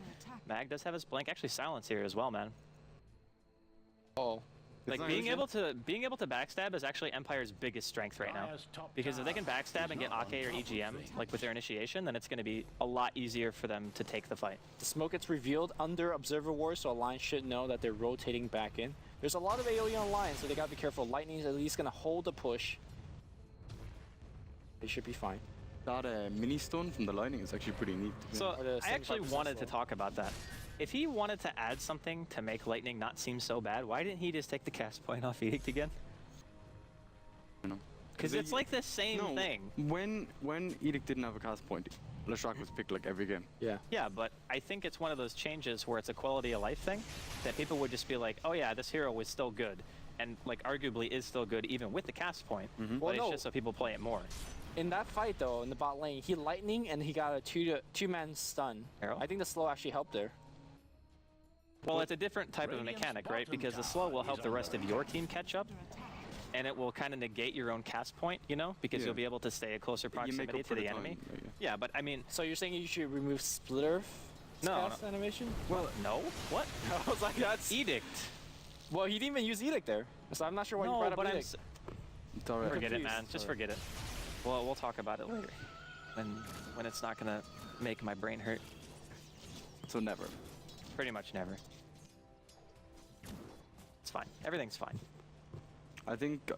Mag does have his blink. Actually, Silence here as well, man. Oh. Like being able to backstab is actually Empire's biggest strength right now. Because if they can backstab and get Ake or EGM, like with their initiation, then it's going to be a lot easier for them to take the fight. The smoke gets revealed under Observer Wars, so Alliance should know that they're rotating back in. There's a lot of AoE on Alliance, so they gotta be careful. Lightning's at least gonna hold the push. They should be fine. That mini stun from the lightning is actually pretty neat. So Or the I actually 75% wanted to slow. talk about that. If he wanted to add something to make Lightning not seem so bad, why didn't he just take the cast point off Edict again? You know. Because it's like the same thing. When Edict didn't have a cast point, Leshrac was picked like every game. Yeah. Yeah, but I think it's one of those changes where it's a quality of life thing that people would just be like, oh yeah, this hero was still good. And like arguably is still good even with the cast point. Well, But it's no. just so people play it more. in that fight though, in the bot lane, he lightning and he got a two-man stun. Arrow? I think the slow actually helped there. Well, it's a different type of mechanic, right? Because the slow will help the rest of your team catch up, and it will kind of negate your own cast point, you know, because you'll be able to stay a closer proximity to the enemy. Yeah, but I mean... So you're saying you should remove Splitter cast animation? Well, no. What? I was like, that's... Edict. Well, he didn't even use Edict there, so I'm not sure why you brought up Edict. It's alright. Forget it, man. Just forget it. Well, we'll talk about it later, when it's not gonna make my brain hurt. So never. Pretty much never. It's fine. Everything's fine. I think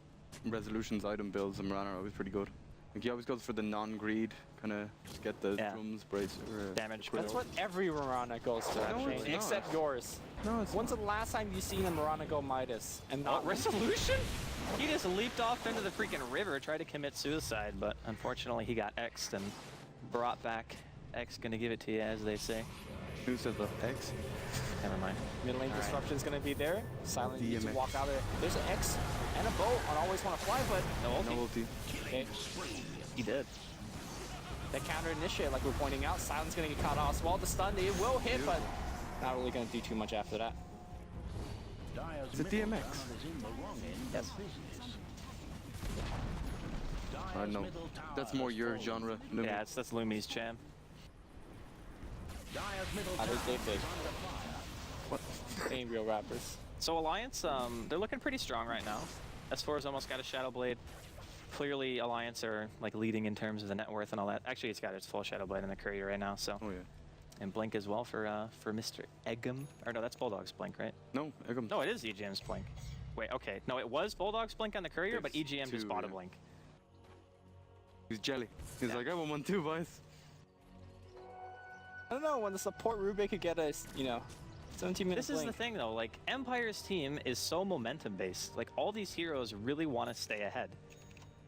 Resolution's item builds and Mirana are always pretty good. Like he always goes for the non-greed, kind of get the drums, brace, damage. That's what every Mirana goes for, actually, except yours. No, it's When's the last time you seen a Mirana go Midas and not Resolution? He just leaped off into the freaking river, tried to commit suicide, but unfortunately he got X'd and brought back. X gonna give it to you, as they say. Who said the X? Never mind. Mid lane disruption's gonna be there. Silent needs to DMX. walk out there. There's an X and a boat on Always Wanna Fly, but No ulti. No ulti. okay. He did. That counter initiate, like we're pointing out, Silent's gonna get caught off. Swell the stun, it will hit, but not really gonna do too much after that. Dyer's It's a middle DMX. tower is in the wrong end Yes. of business. I Dyer's know. middle tower That's more has your fallen. genre. Lumi. Yeah, that's Lumi's jam. Dyer's middle How tower does they is fit? under fire. What? They ain't real rappers. So Alliance, they're looking pretty strong right now. S4's almost got a Shadow Blade. Clearly, Alliance are like leading in terms of the net worth and all that. Actually, it's got its full Shadow Blade in the courier right now. So, Oh yeah. and Blink as well for Mr. Eggum. Or no, that's Bulldog's Blink, right? No, Egum. No, it is EGM's Blink. Wait, okay. No, it was Bulldog's Blink on the courier, but There's EGM just two, bought a yeah. Blink. He's jelly. He's like, I want one too, boys. I don't know, when the support Rubik could get a, 17 minutes This is the thing, though. Like, Empire's team is so momentum-based. Like, all these heroes really want to stay ahead.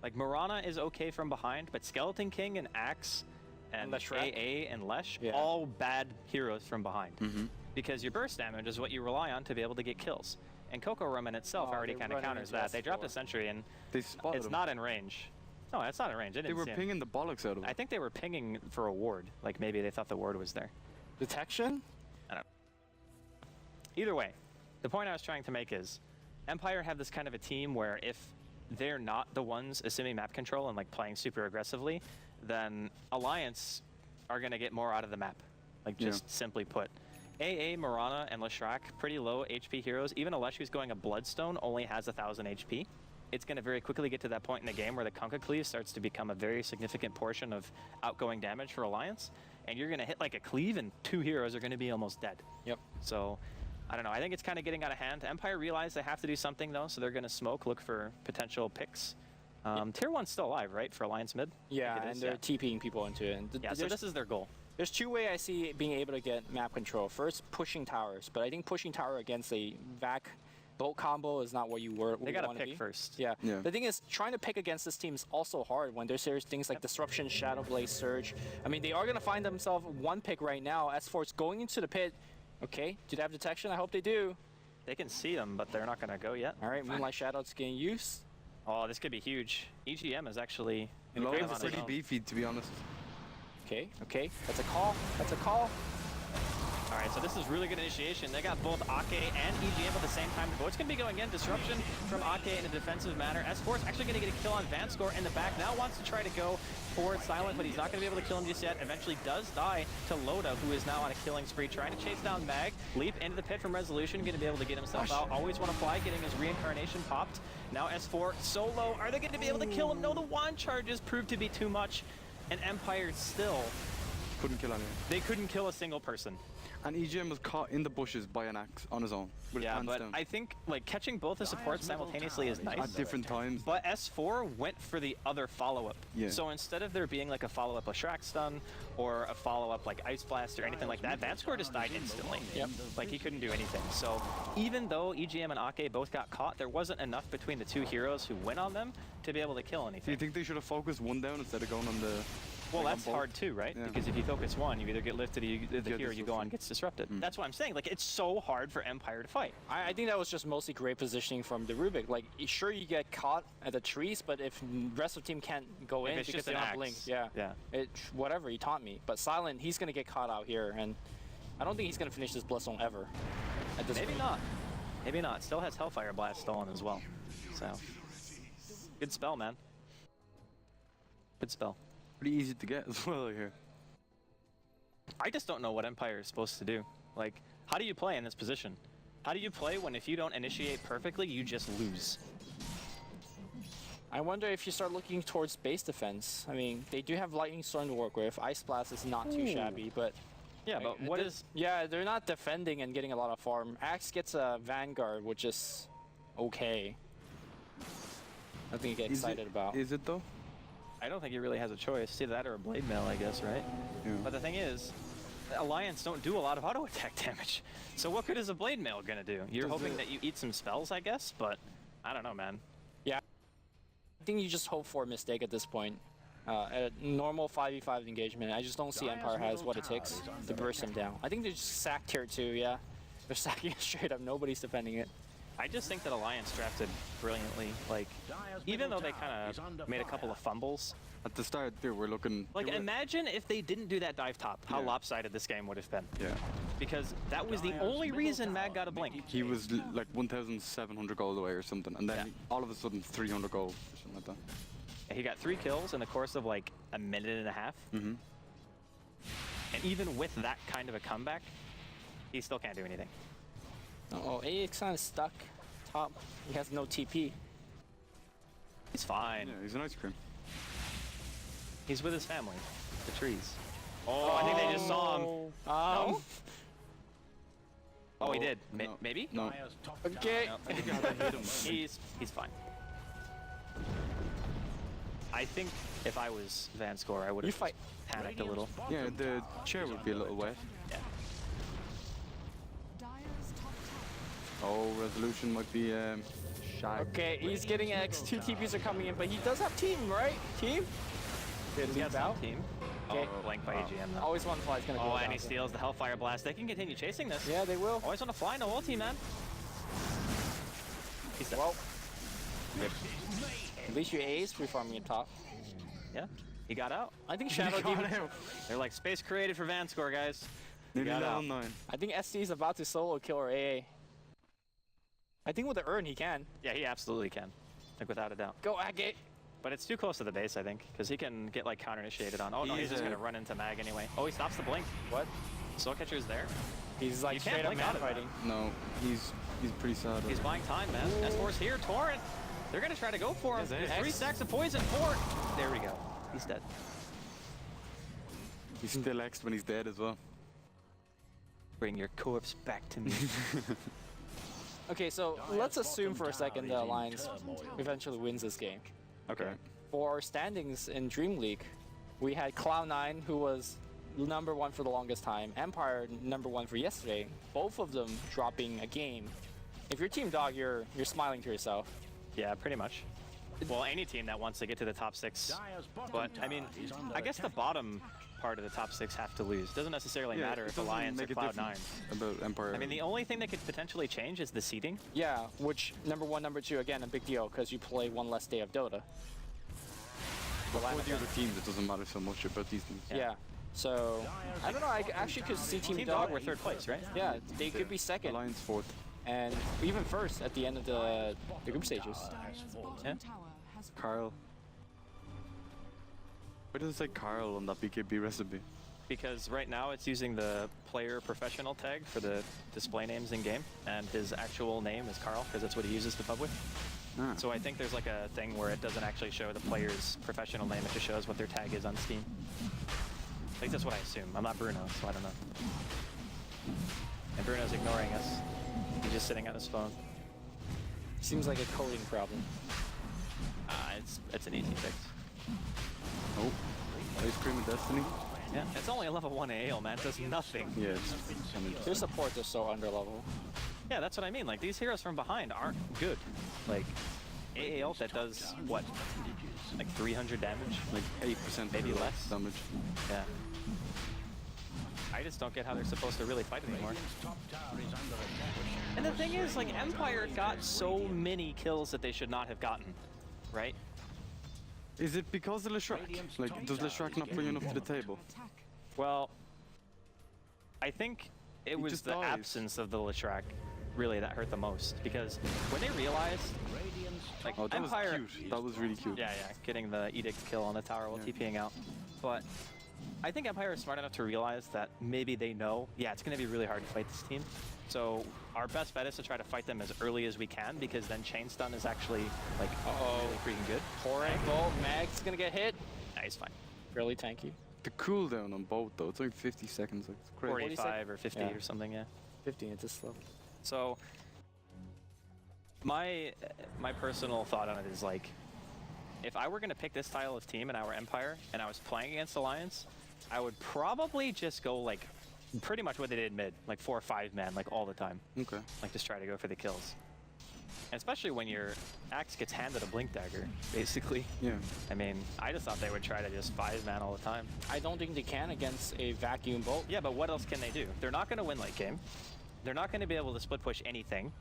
Like, Mirana is okay from behind, but Skeleton King and Axe and Leshrac. AA and Lesh, Yeah. all bad heroes from behind. Mm-hmm. Because your burst damage is what you rely on to be able to get kills. And Coco Roman itself Oh, already they're kind of running counters into that. They dropped a S4. sentry, and They spotted it's him. not in range. No, it's not in range. I They didn't were see him. pinging the bollocks out of him. I think they were pinging for a ward. Like, maybe they thought the ward was there. Detection? Either way, the point I was trying to make is Empire have this kind of a team where if they're not the ones assuming map control and like playing super aggressively, then Alliance are going to get more out of the map. Like, just simply put. AA, Mirana, and Leshrac, pretty low HP heroes. Even Alesh, who's going a Bloodstone, only has 1,000 HP. It's going to very quickly get to that point in the game where the Kunkka Cleave starts to become a very significant portion of outgoing damage for Alliance. And you're going to hit like a cleave and two heroes are going to be almost dead. Yep. So, I don't know. I think it's kind of getting out of hand. Empire realized they have to do something, though, so they're going to smoke, look for potential picks. Tier 1's still alive, right, for Alliance mid? Yeah, Like it and is, they're TPing people into it. And Yeah, so this is their goal. There's two ways I see being able to get map control. First, pushing towers, but I think pushing tower against a vac bolt combo is not what you were. They got to pick first. Yeah. Yeah. The thing is, trying to pick against this team is also hard when there's things like Disruption, Shadow Blade, Surge. I mean, they are going to find themselves one pick right now. S4's going into the pit. Okay, do they have detection? I hope they do. They can see them, but they're not going to go yet. All right, Moonlight Shadow's getting used. Oh, this could be huge. EGM is actually... Low kind is of on pretty his own. beefy, to be honest. Okay, okay, that's a call. That's a call. All right, so this is really good initiation. They got both Ake and EGM at the same time. The boat's going to be going in. Disruption from Ake in a defensive manner. S4 is actually going to get a kill on Vanscore in the back. Now wants to try to go for Silent, but he's not going to be able to kill him just yet. Eventually does die to Loda, who is now on a killing spree, trying to chase down Mag. Leap into the pit from Resolution, going to be able to get himself out. Always Want to Fly, getting his reincarnation popped. Now S4 solo. Are they going to be able to kill him? No, the wand charges proved to be too much. And Empire still, Couldn't kill anyone. they couldn't kill a single person. And EGM was caught in the bushes by an axe on his own. With his Yeah, hands but down. I think like catching both the supports simultaneously is nice. At different times. But S4 went for the other follow-up. Yeah. So instead of there being like a follow-up Leshrac stun or a follow-up like Ice Blast or anything like that, Vanscore just died instantly. Yep. Like he couldn't do anything. So even though EGM and Ake both got caught, there wasn't enough between the two heroes who went on them to be able to kill Do you anything. think they should have focused one down instead of going on the Well, Like, that's on both. hard too, right? Yeah. Because if you focus one, you either get lifted, or the get hero you go on disrupted. gets disrupted. That's what I'm saying. Like, it's so hard for Empire to fight. I think that was just mostly great positioning from the Rubik. Like, sure, you get caught at the trees, but if the rest of the team can't go If in it's because just they an don't have axe. blink, yeah, Yeah. whatever, he taught me. But Silent, he's gonna get caught out here, and I don't think he's gonna finish this Bloodstone ever. At this Maybe point. not. Maybe not. Still has Hellfire Blast stolen as well. So, good spell, man. Good spell. Pretty easy to get as well here. I just don't know what Empire is supposed to do. Like, how do you play in this position? How do you play when if you don't initiate perfectly, you just lose? I wonder if you start looking towards base defense. I mean, they do have Lightning Storm to work with. Ice Blast is not too shabby, but Yeah, but what is... Yeah, they're not defending and getting a lot of farm. Axe gets a Vanguard, which is okay. Nothing to get excited about. Is it though? I don't think he really has a choice. It's either that or a Blade Mail, I guess, right? Yeah. But the thing is, the Alliance don't do a lot of auto attack damage. So what good is a Blade Mail gonna do? You're Does hoping it- that you eat some spells, I guess, but I don't know, man. I think you just hope for a mistake at this point. A normal 5v5 engagement, I just don't see Empire has what it takes to burst him down. I think they just sacked tier 2, yeah. They're sacking it straight up, nobody's defending it. I just think that Alliance drafted brilliantly. Like, even though they kind of made a couple of fumbles. At the start, there we're looking. Like, they were- imagine if they didn't do that dive top, how Yeah. lopsided this game would have been. Yeah. Because that was the only reason Mag got a blink. He was like 1,700 gold away or something, and then Yeah. all of a sudden 300 gold or something like that. He got 3 kills in the course of like a minute and a half. Mm-hmm. And even with that kind of a comeback, he still can't do anything. Oh, AX kind of stuck top. He has no TP. He's fine. Yeah, he's an ice cream. He's with his family, the trees. Oh, I think they just saw him. Um, Oh, he did. No. Maybe? No. Dire's top okay. tower. He's fine. I think if I was Vanscore, I would You have fight. panicked a little. Yeah, the chair would be a little wet. Yeah. Oh, resolution might be shy. Okay, he's getting X. 2 TPs are coming in, but he does have team, right? Team? Did He he has out? some team. Okay. Oh, blank by AGM though. Always one fly's gonna go Oh, down. and he steals the Hellfire Blast. They can continue chasing this. Yeah, they will. Always on a fly, no ulti, man. He's dead. Well, at least you ace reforming your top. Yeah, he got out. I think Shadow Demon. They're like, space created for Vanscore, guys. Nearly got level out. 9. I think SC is about to solo kill or AA. I think with the urn he can. Yeah, he absolutely can. Like, without a doubt. Go Agate. But it's too close to the base, I think, because he can get like counter-initiated on. Oh no, he's He's just a- gonna run into Mag anyway. Oh, he stops the blink. What? Soul Catcher's there. He's like You can't straight up blink out man of that. fighting. No, he's pretty sad. He's buying time, man. S4's here. Torrent. They're gonna try to go for him. Yes, There's 3 stacks of poison. 4. There we go. He's dead. He's still X'd when he's dead as well. Bring your corpse back to me. Okay, so let's assume for a second the Alliance eventually wins this game. Okay. For our standings in DreamLeague, we had Cloud9, who was #1 for the longest time, Empire #1 for yesterday, both of them dropping a game. If you're Team Dog, you're smiling to yourself. Yeah, pretty much. Well, any team that wants to get to the top 6. Dire's bottom But I tower mean, is under I guess the attack. bottom part of the top 6 have to lose. Doesn't necessarily matter it if doesn't Alliance or make a Cloud9. difference about Empire. I mean, the only thing that could potentially change is the seeding. Yeah, which #1, #2, again, a big deal because you play one less day of Dota. for the other teams, it doesn't matter so much about these things. Yeah. So, I don't know, I actually could see Team Team Dog. Dog were 3rd place, right? Yeah, they could be second Alliance 4th. and even first at the end of the group stages. Yeah. Carl. Why does it say Carl on that BKB recipe? Because right now it's using the player professional tag for the display names in game, and his actual name is Carl because that's what he uses to pub with. Ah. So I think there's like a thing where it doesn't actually show the player's professional name, it just shows what their tag is on Steam. At least that's what I assume. I'm not Bruno, so I don't know. And Bruno's ignoring us. He's just sitting on his phone. Seems like a coding problem. It's an easy fix. Oh, Ice Cream of Destiny. Yeah, it's only a level 1 AL, man. It does nothing. Yeah, it's Their supports are so under level. Yeah, that's what I mean. Like, these heroes from behind aren't good. Like, AA ult that does, what, Like 300 damage? Like 8% Maybe less. damage. Yeah. I just don't get how they're supposed to really fight anymore. Radiant's top tower is under attack. And the thing is, like, Empire got so many kills that they should not have gotten, right? Is it because of Leshrac? Like, does Leshrac not bring enough to the table? Well, I think it was just the dies. absence of the Leshrac really that hurt the most, because when they realized, Radiant's like, Oh, that Empire, was cute. That was really cute. yeah, getting the Edict kill on the tower while Yeah. TPing out. But I think Empire is smart enough to realize that maybe they know, yeah, it's going to be really hard to fight this team. So our best bet is to try to fight them as early as we can, because then chain stun is actually, like, really freaking good. Poor angle. Mag's gonna get hit. Nah, he's fine. Really tanky. The cooldown on both, though, it's only 50 seconds. Like, it's crazy. 45 or 50 Yeah. or something, yeah. 15 at this level. So my personal thought on it is, like, if I were going to pick this style of team in our Empire and I was playing against Alliance, I would probably just go, like, pretty much what they did mid, like 4 or 5 man, like, all the time. Okay. Like, just try to go for the kills. And especially when your Axe gets handed a Blink Dagger, basically. Yeah. I mean, I just thought they would try to just 5 man all the time. I don't think they can against a vacuum bolt. Yeah, but what else can they do? They're not going to win late game. They're not going to be able to split push anything.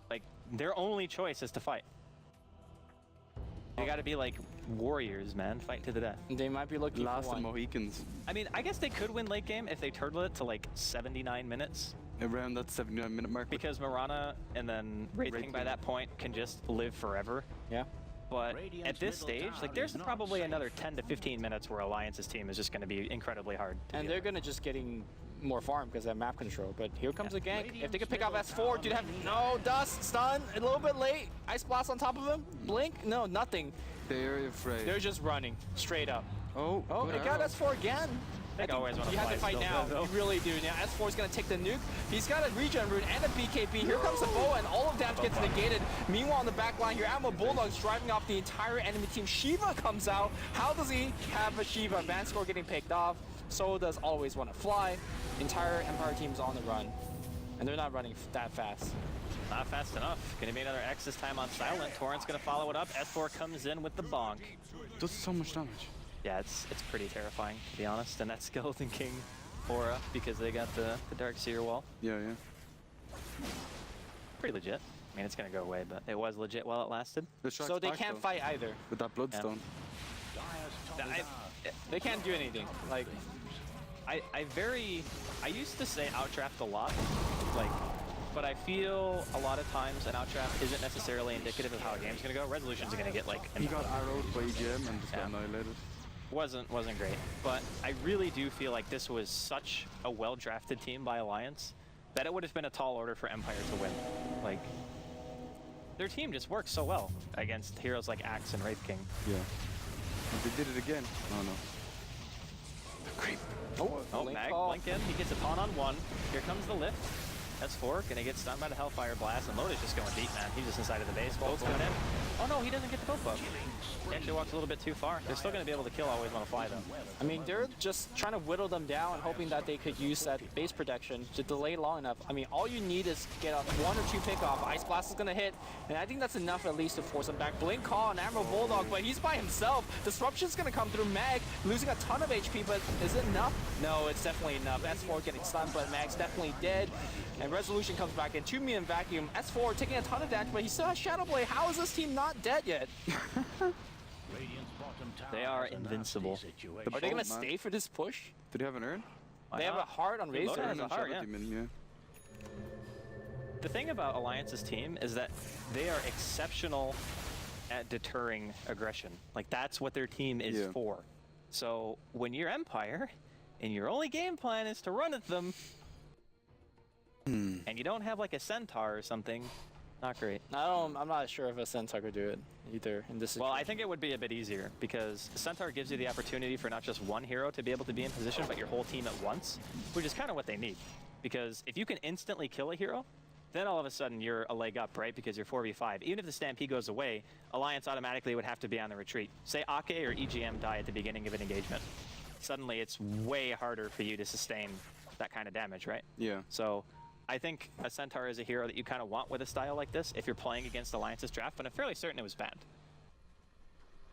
Like, their only choice is to fight. They got to be like warriors, man. Fight to the death. They might be looking Last for of one. Mohicans. I mean, I guess they could win late game if they turtle it to like 79 minutes, Around that 79-minute mark. because Mirana and then Wraith King by King. that point can just live forever. Yeah. But Radiant's at this middle stage, tower like, there's is not probably safe. another 10 to 15 minutes where Alliance's team is just going to be incredibly hard to And deal they're with. gonna just getting more farm because they have map control. But here comes Yeah. a gank. If Radiant's they could pick off middle S4, tower do they have is no dust, stun, a little bit late, ice blast on top of him, blink, no, nothing. They're afraid. They're just running straight up. Oh, Oh, good they got arrow. S4 again. They always want You have to fight now. You really do. Now S4 is going to take the nuke. He's got a regen rune and a BKB. Here comes the bow, and all of damage gets negated. Meanwhile, on the back line here, Ammo Bulldog's driving off the entire enemy team. Shiva comes out. How does he have a Shiva? Vanscore getting picked off. So does Always Want to Fly. Entire Empire team's on the run. And they're not running that fast. Not fast enough. Gonna be another X this time on Silent. Torrent's gonna follow it up. S4 comes in with the bonk. Does so much damage. Yeah, it's pretty terrifying, to be honest. And that Skeleton King aura, because they got the Dark Seer wall. Yeah, yeah. Pretty legit. I mean, it's gonna go away, but it was legit while it lasted. Leshrac's So they back, can't though, fight either. with that bloodstone. Dire's top I, tower. They can't do anything. Like, I used to say outdraft a lot, like, but I feel a lot of times an outdraft isn't necessarily indicative of how a game's gonna go. Resolutions are gonna get like He got arrowed by EGM and just got Yeah. annihilated. wasn't great, but I really do feel like this was such a well-drafted team by Alliance that it would have been a tall order for Empire to win. Like, their team just works so well against heroes like Axe and Wraith King. Yeah. And they did it again. Oh no. The creep. Oh, Blink Mag, call. blink in. He gets a pawn on one. Here comes the lift. S4 gonna get stunned by the Hellfire Blast, and Lotus just going deep, man. He's just inside of the base. Both coming in. Oh no, he doesn't get the boat buff. He actually walks a little bit too far. They're still gonna be able to kill Always Want to Fly though. I mean, they're just trying to whittle them down, hoping that they could use that base protection to delay long enough. I mean, all you need is get a 1 or 2 pickoff. Ice Blast is going to hit, and I think that's enough at least to force them back. Blink call on Admiral Bulldog, but he's by himself. Disruption's going to come through Mag, losing a ton of HP, but is it enough? No, it's definitely enough. S4 getting stunned, but Mag's definitely dead. And Resolution comes back in, 2 million vacuum. S4 taking a ton of damage, but he still has Shadow Blade. How is this team not dead yet? Radiant's bottom tower They are is in a invincible. nasty situation. Are they going Oh, to man. stay for this push? Did he have an urn? Why They have a not? heart on Lotus Razor. has a and heart, Shadow yeah. Demon, The thing about Alliance's team is that they are exceptional at deterring aggression. Like, that's what their team is Yeah. for. So when you're Empire and your only game plan is to run at them, and you don't have like a Centaur or something, not great. I'm not sure if a Centaur could do it either in this Well, situation. I think it would be a bit easier because Centaur gives you the opportunity for not just one hero to be able to be in position, but your whole team at once, which is kind of what they need. Because if you can instantly kill a hero, then all of a sudden you're a leg up, right? Because you're 4v5. Even if the Stampede goes away, Alliance automatically would have to be on the retreat. Say Ake or EGM die at the beginning of an engagement. Suddenly it's way harder for you to sustain that kind of damage, right? Yeah. So I think a Centaur is a hero that you kind of want with a style like this if you're playing against Alliance's draft, but I'm fairly certain it was banned.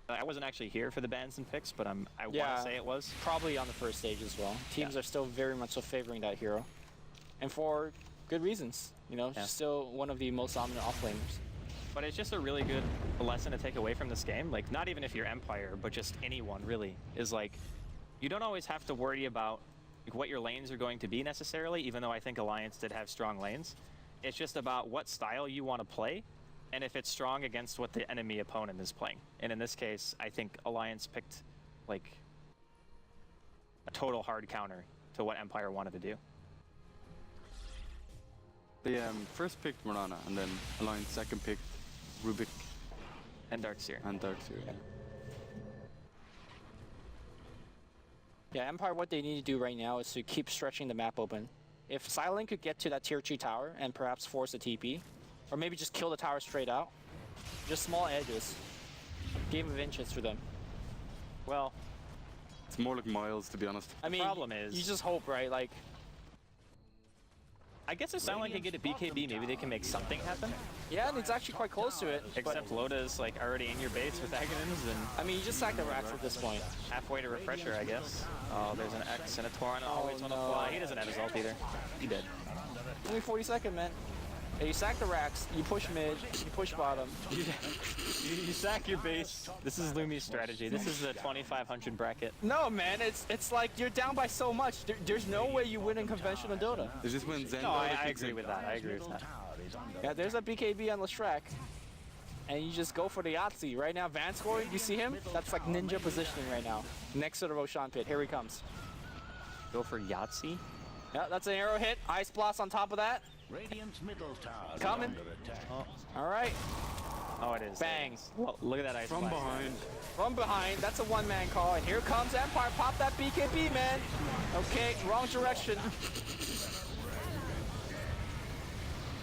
I wasn't actually here for the bans and picks, but I want Yeah. to say it was. Probably on the first stage as well. Teams Yeah. are still very much so favoring that hero. And for good reasons. You know, Yeah. still one of the most dominant offlaners. But it's just a really good lesson to take away from this game. Like, not even if you're Empire, but just anyone really, is like, you don't always have to worry about like, what your lanes are going to be necessarily, even though I think Alliance did have strong lanes. It's just about what style you want to play, and if it's strong against what the enemy opponent is playing. And in this case, I think Alliance picked, like, a total hard counter to what Empire wanted to do. They first picked Morana, and then Alliance second picked Rubik And Darkseer. and Darkseer. Yeah. Yeah, Empire, what they need to do right now is to keep stretching the map open. If Silent could get to that tier 2 tower and perhaps force a TP, or maybe just kill the tower straight out, just small edges, game of inches for them. Well, It's more like miles, to be honest. I mean, problem is- you just hope, right? Like, I guess if Silent can get a BKB, maybe they can make something happen. yeah, and it's actually quite close to it. Except Loda's like already in your base with Aghanim's and I mean, you just sack the racks at this point. halfway to refresher, I guess. Oh, there's an X and a Torrent. Always want to no. fly. He doesn't have his ult either. He did. Only 40-second, man. Yeah, you sack the racks, you push mid, you push bottom. You sack your base. This is Lumi's strategy. This is the 2500 bracket. No, man, it's like you're down by so much. There's no way you win in conventional Dota. It's just when Zen No, Dota I kicks agree in. with that. I agree with that. Yeah, there's a BKB on Lestrak. And you just go for the Yahtzee. Right now, Van scoring, you see him? That's like ninja positioning right now. Next to the Roshan pit. Here he comes. Go for Yahtzee. Yeah, that's an arrow hit. Ice blast on top of that. Radiant's middle tower is Coming. under attack. All right. Oh, it is. Bang. Well, look at that ice From blast. behind. From behind, that's a one-man call. And here comes Empire. Pop that BKB, man. Okay, wrong direction.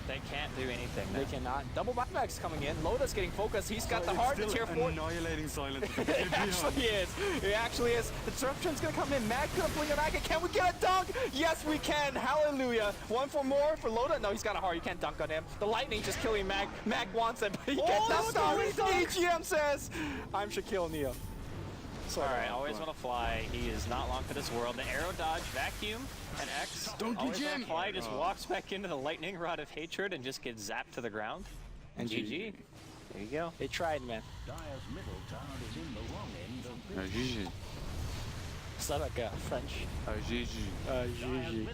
They can't do anything. They Now. cannot. Double buybacks coming in. Loda's getting focused. He's got the heart, the tier 4. Annihilating Silent. It actually is. It actually is. The disruption's gonna come in. Mag gonna fling it back. Can we get a dunk? Yes, we can. Hallelujah. One for more for Loda. No, he's got a heart. You can't dunk on him. The lightning just killing Mag. Mag wants it, but he can't dunk on him. EGM says, I'm Shaquille O'Neal. All right, always want to fly. He is not long for this world. The arrow dodge, vacuum, and X. Donkey always Jim. wanna fly, just walks back into the lightning rod of hatred and just gets zapped to the ground. And GG. There you go. They tried, man. Dire's middle tower is in the wrong end of GG. It's not like French. GG. GG.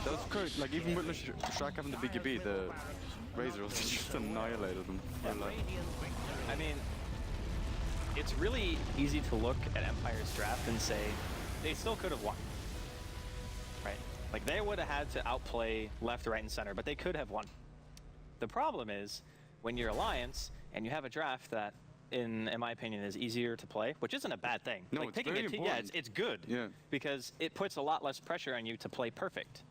That was correct. Like, even with Lestrak having the BKB, the Razor just annihilated them. I mean, it's really easy to look at Empire's draft and say they still could have won. Right? Like, they would have had to outplay left, right, and center, but they could have won. The problem is, when you're Alliance and you have a draft that, in my opinion, is easier to play, which isn't a bad thing. No, like, it's picking very a team, important. it's good. Yeah. Because it puts a lot less pressure on you to play perfect.